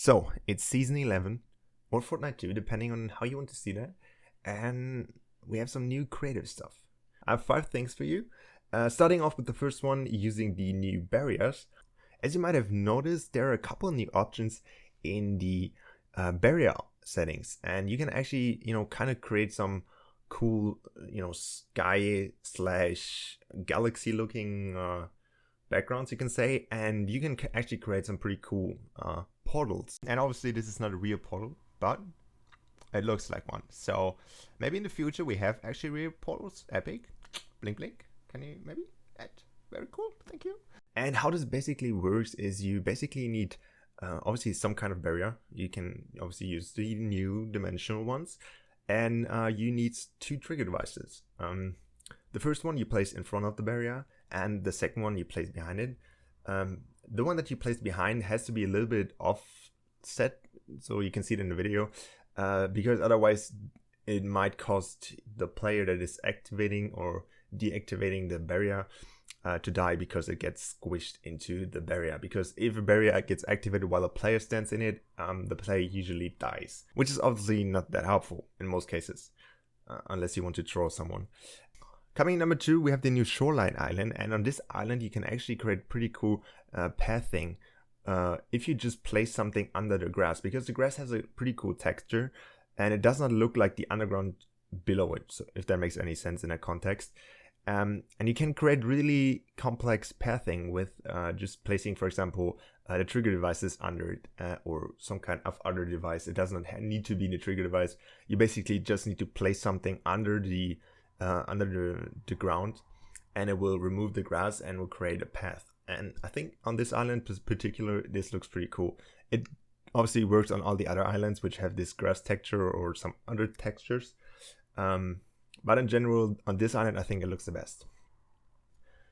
So it's season 11 or Fortnite 2, depending on how you want to see that. And we have some new creative stuff. I have 5 things for you. Starting off with the first one, using the new barriers. As you might have noticed, there are a couple new options in the barrier settings, and you can actually, kind of create some cool, sky / galaxy looking backgrounds, you can say, and you can actually create some pretty cool portals. And obviously this is not a real portal, but it looks like one. So maybe in the future we have actually real portals. Epic. Blink blink. Can you maybe add? Very cool. Thank you. And how this basically works is you basically need obviously some kind of barrier. You can obviously use the new dimensional ones, and you need 2 trigger devices. The first one you place in front of the barrier, and the second one you place behind it. The one that you place behind has to be a little bit offset, so you can see it in the video, because otherwise it might cost the player that is activating or deactivating the barrier to die, because it gets squished into the barrier. Because if a barrier gets activated while a player stands in it, the player usually dies, which is obviously not that helpful in most cases, unless you want to throw someone. Coming number 2, we have the new Shoreline Island, and on this island you can actually create pretty cool pathing if you just place something under the grass, because the grass has a pretty cool texture and it does not look like the underground below it, so if that makes any sense in that context. And you can create really complex pathing with just placing, for example, the trigger devices under it, or some kind of other device. It does not need to be the trigger device. You basically just need to place something under the ground, and it will remove the grass and will create a path. And I think on this island in particular, this looks pretty cool. It obviously works on all the other islands which have this grass texture or some other textures. But in general, on this island, I think it looks the best.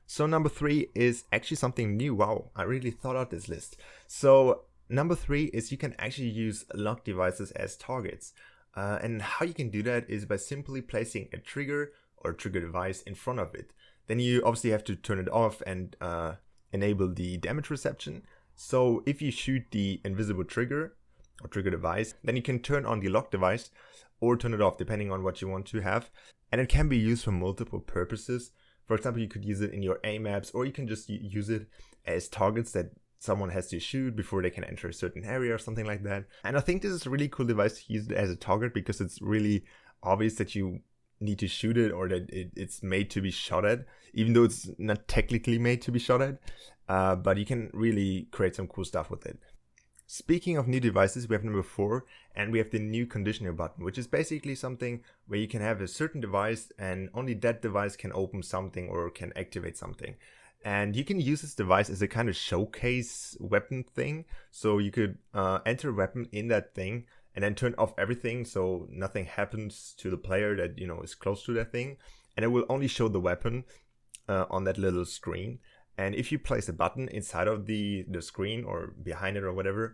So number 3 is actually something new. Wow, I really thought out this list. So number 3 is you can actually use lock devices as targets. And how you can do that is by simply placing a trigger or trigger device in front of it. Then you obviously have to turn it off and enable the damage reception. So if you shoot the invisible trigger or trigger device, then you can turn on the lock device or turn it off depending on what you want to have. And it can be used for multiple purposes. For example, you could use it in your aim maps, or you can just use it as targets that someone has to shoot before they can enter a certain area or something like that. And I think this is a really cool device to use it as a target, because it's really obvious that you need to shoot it, or that it's made to be shot at, even though it's not technically made to be shot at. But you can really create some cool stuff with it. Speaking of new devices, we have number 4, and we have the new conditional button, which is basically something where you can have a certain device and only that device can open something or can activate something. And you can use this device as a kind of showcase weapon thing. So you could enter a weapon in that thing and then turn off everything, so nothing happens to the player that is close to that thing, and it will only show the weapon on that little screen. And if you place a button inside of the screen or behind it or whatever,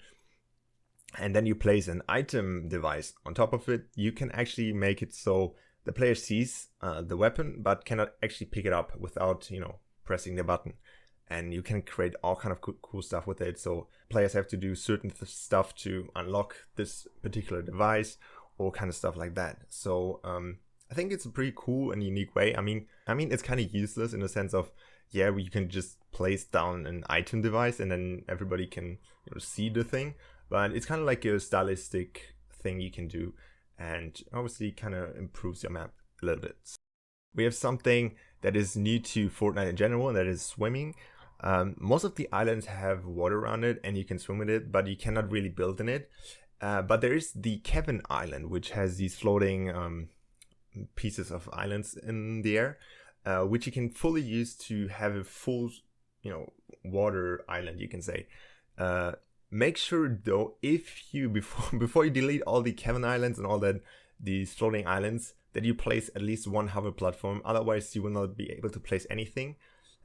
and then you place an item device on top of it, you can actually make it so the player sees the weapon but cannot actually pick it up without pressing the button. And you can create all kind of cool stuff with it. So players have to do certain stuff to unlock this particular device, or kind of stuff like that. So I think it's a pretty cool and unique way. I mean it's kind of useless in the sense of, yeah, you can just place down an item device and then everybody can see the thing, but it's kind of like a stylistic thing you can do, and obviously kind of improves your map a little bit. We have something that is new to Fortnite in general, and that is swimming. Most of the islands have water around it and you can swim with it, but you cannot really build in it. But there is the Kevin Island, which has these floating pieces of islands in the air, which you can fully use to have a full water island, you can say. Make sure though, if you before you delete all the Kevin Islands and all that, these floating islands, that you place at least one hover platform. Otherwise you will not be able to place anything,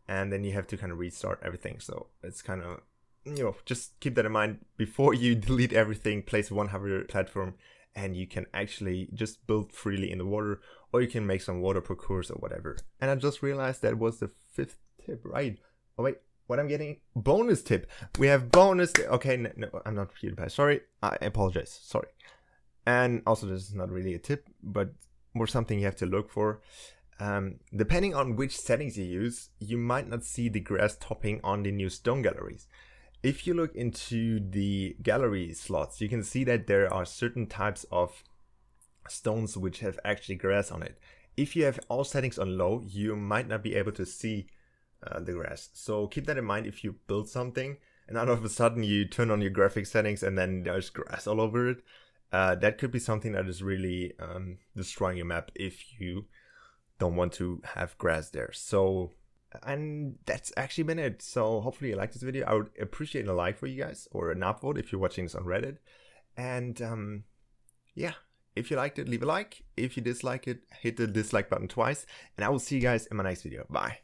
and then you have to kind of restart everything. So it's kind of, just keep that in mind before you delete everything. Place one hover platform and you can actually just build freely in the water, or you can make some water parkours or whatever. And I just realized that was the 5th tip, right? Oh wait, what I'm getting, bonus tip. We have bonus. Okay, no, I'm not PewDiePie. Sorry, I apologize. Sorry. And also, this is not really a tip, but more something you have to look for. Depending on which settings you use, you might not see the grass topping on the new stone galleries. If you look into the gallery slots, you can see that there are certain types of stones which have actually grass on it. If you have all settings on low, you might not be able to see the grass. So keep that in mind if you build something and all of a sudden you turn on your graphic settings and then there's grass all over it. That could be something that is really destroying your map if you don't want to have grass there. So, and that's actually been it. So hopefully you liked this video. I would appreciate a like for you guys, or an upvote if you're watching this on Reddit. And yeah, if you liked it, leave a like. If you dislike it, hit the dislike button twice. And I will see you guys in my next video. Bye.